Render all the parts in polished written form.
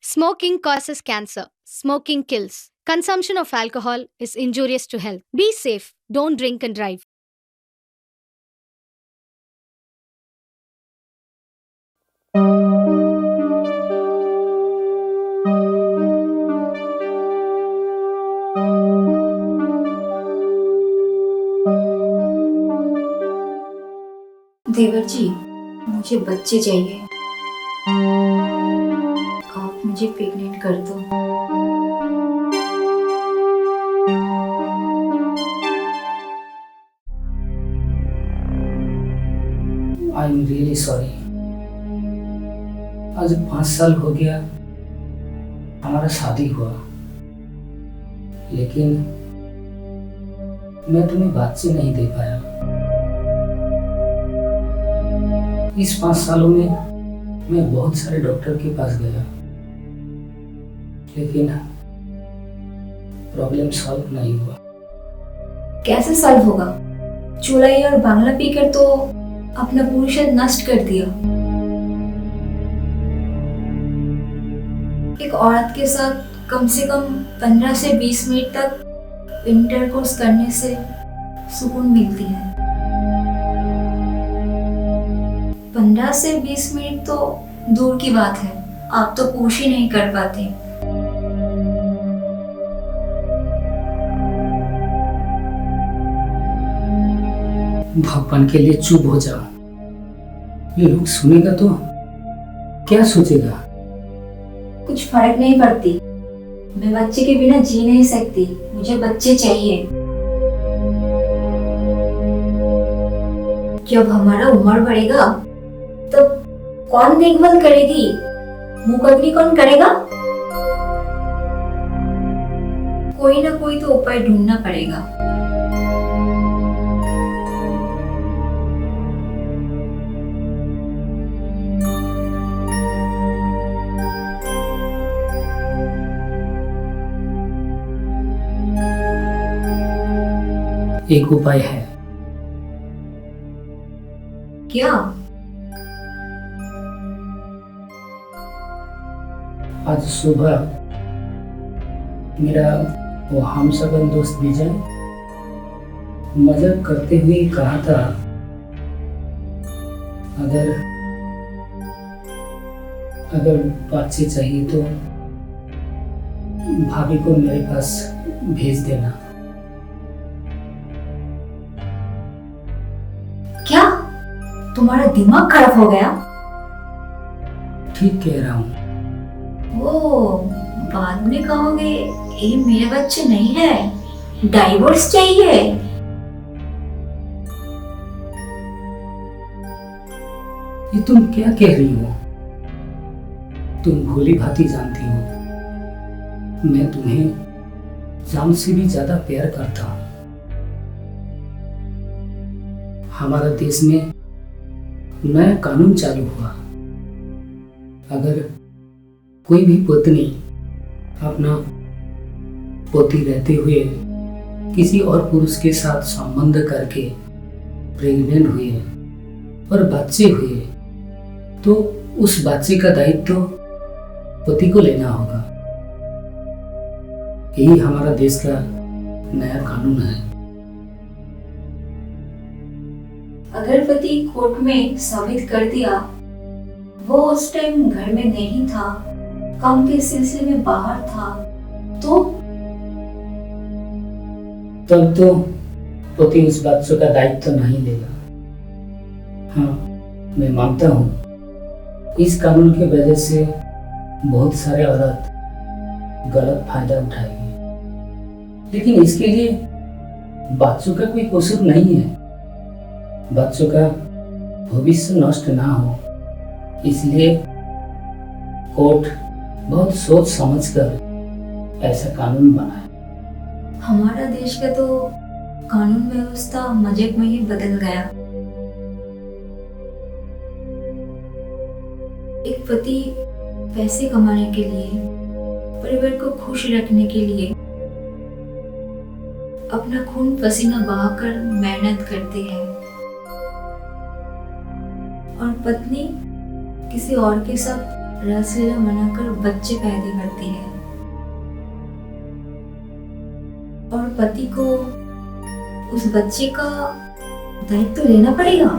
Smoking causes cancer. Smoking kills. Consumption of alcohol is injurious to health. Be safe. Don't drink and drive. देवर जी, मुझे बच्चे चाहिए। आप मुझे pregnant कर दो। I am really sorry. आज 5 साल हो गया हमारा शादी हुआ, लेकिन मैं तुम्हें बच्चे नहीं दे पाया। इस 5 सालों में मैं बहुत सारे डॉक्टर के पास गया, लेकिन प्रॉब्लम सॉल्व नहीं हुआ। कैसे सॉल्व होगा? चुलाई और बांग्ला पीकर तो अपना पुरुषत्व नष्ट कर दिया। एक औरत के साथ कम से कम 15 से 20 मिनट तक इंटरकोर्स करने से सुकून मिलती है। 15 से 20 मिनट तो दूर की बात है, आप तो पुश ही नहीं कर पाते। भगवान के लिए चुप हो जाओ। ये लोग सुनेगा तो क्या सोचेगा? कुछ फर्क नहीं पड़ती, मैं बच्चे के बिना जी नहीं सकती। मुझे बच्चे चाहिए। जब हमारा उम्र बढ़ेगा तब कौन देखभाल करेगी? मुकदमी कौन करेगा? कोई ना कोई तो उपाय ढूंढना पड़ेगा। एक उपाय है। क्या? आज सुबह मेरा वो हमसफर दोस्त विजय मजाक करते हुए कहा था, अगर अगर बच्चे चाहिए तो भाभी को मेरे पास भेज देना। क्या तुम्हारा दिमाग खराब हो गया? ठीक कह रहा हूँ। वो बाद में कहोगे ये मेरे बच्चे नहीं है, डाइवोर्स चाहिए। ये तुम क्या कह रही हो? तुम भोली भांति जानती हो मैं तुम्हें जान से भी ज्यादा प्यार करता हूँ। हमारा देश में नया कानून चालू हुआ। अगर कोई भी पत्नी अपना पति रहते हुए किसी और पुरुष के साथ संबंध करके प्रेग्नेंट हुए और बच्चे हुए तो उस बच्चे का दायित्व पति को लेना होगा। यही हमारा देश का नया कानून है। अगर पति कोर्ट में साबित कर दिया वो उस टाइम घर में नहीं था, काम के सिलसिले में बाहर था, तो तब तो पति उस बच्चों का दायित्व नहीं लेगा। हाँ, मैं मानता हूँ इस कानून की वजह से बहुत सारे औरत गलत फायदा उठाएगी, लेकिन इसके लिए बच्चों का कोई कसूर नहीं है। बच्चों का भविष्य नष्ट ना हो, इसलिए कोर्ट बहुत सोच समझकर ऐसा कानून बनाया। हमारा देश का तो कानून व्यवस्था मजाक में ही बदल गया। एक पति पैसे कमाने के लिए, परिवार को खुश रखने के लिए अपना खून पसीना बहाकर मेहनत करती है, और पत्नी किसी और के साथ रासलीला मनाकर बच्चे पैदा करती है और पति को उस बच्चे का दायित्व तो लेना पड़ेगा।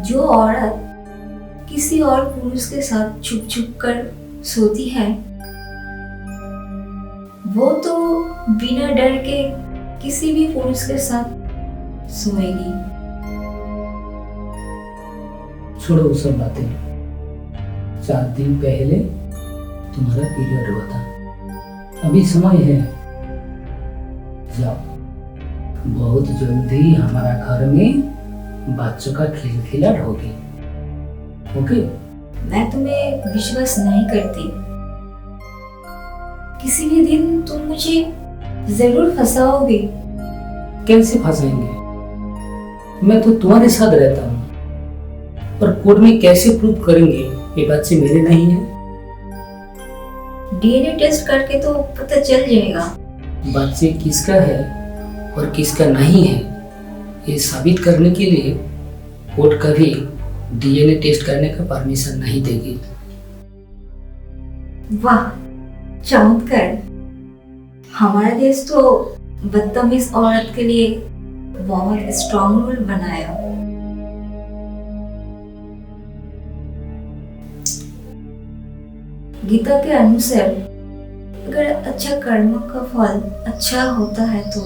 जो औरत किसी और पुरुष के साथ छुप छुप कर सोती है वो तो बिना डर के किसी भी पुरुष के साथ सोएगी। छोड़ो वो सब बातें। 4 दिन पहले तुम्हारा पीरियड हुआ था, अभी समय है, जाओ। बहुत जल्दी हमारा घर में बच्चों का खिलखिलाहट होगी। ओके? मैं तुम्हें विश्वास नहीं करती। किसी भी दिन तुम मुझे जरूर फंसाओगे। कैसे फंसाएंगे? मैं तो तुम्हारे साथ रहता हूँ, पर कोर्ट में कैसे प्रूव करेंगे ये बच्चे मेरे नहीं है? डीएनए टेस्ट करके तो पता चल जाएगा। बच्चे किसका है और किसका नहीं है ये साबित करने के लिए कोर्ट कभी डीएनए टेस्ट करने का परमिशन नहीं देगी। वाह, चमत्कार। हमारा देश तो बदतमीज औरत के लिए बहुत स्ट्रॉन्ग रूल बनाया। गीता के अनुसार अगर अच्छा कर्म का फल अच्छा होता है तो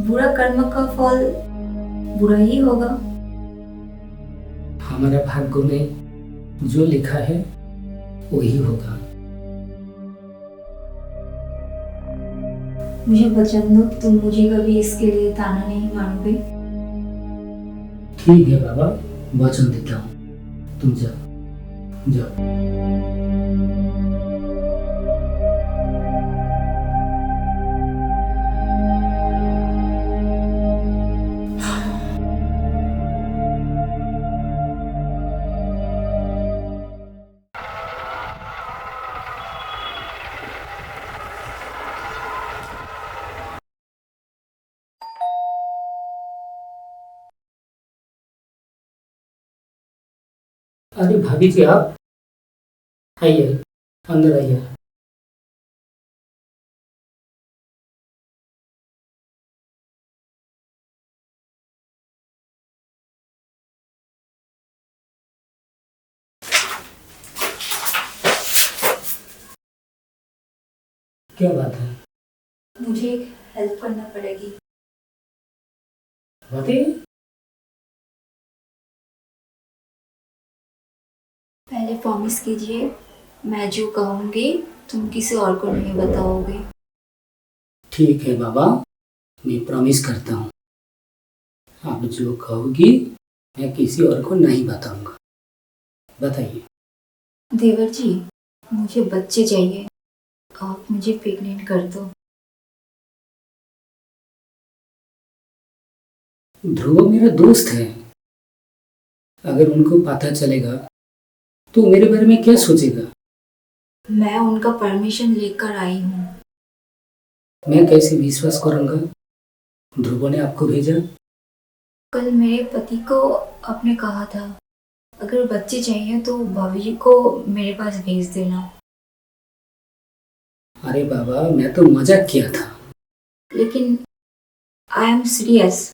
बुरा कर्म का फल बुरा ही होगा। हमारा भाग्य में जो लिखा है वही होगा। मुझे वचन दो, तुम मुझे कभी इसके लिए ताना नहीं मारोगे। ठीक है बाबा, वचन देता हूँ। तुम जाओ जाओ। अरे भाभी जी, आप आइए, अंदर आइए। क्या बात है? मुझे एक हेल्प करना पड़ेगी। बताइए। पहले प्रॉमिस कीजिए, मैं जो कहूँगी तुम किसी और को नहीं बताओगे। ठीक है बाबा, मैं प्रॉमिस करता हूँ। आप जो कहोगी मैं किसी और को नहीं बताऊंगा। बताइए। देवर जी, मुझे बच्चे चाहिए, आप मुझे प्रेग्नेंट कर दो। ध्रुव मेरा दोस्त है, अगर उनको पता चलेगा तो मेरे बारे में क्या सोचेगा? मैं उनका परमिशन लेकर आई हूँ। मैं कैसे विश्वास करूंगा? ध्रुव ने आपको भेजा। कल मेरे पति को आपने कहा था अगर बच्चे चाहिए तो भाभी जी को मेरे पास भेज देना। अरे बाबा, मैं तो मजाक किया था। लेकिन आई एम सीरियस।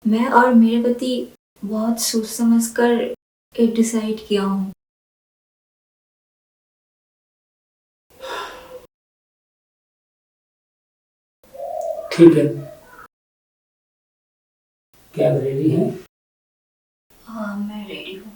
मैं और मेरे पति बहुत सोच समझ कर एक डिसाइड किया हूँ। ठीक है, क्या आप रेडी हैं? हाँ, मैं रेडी हूँ।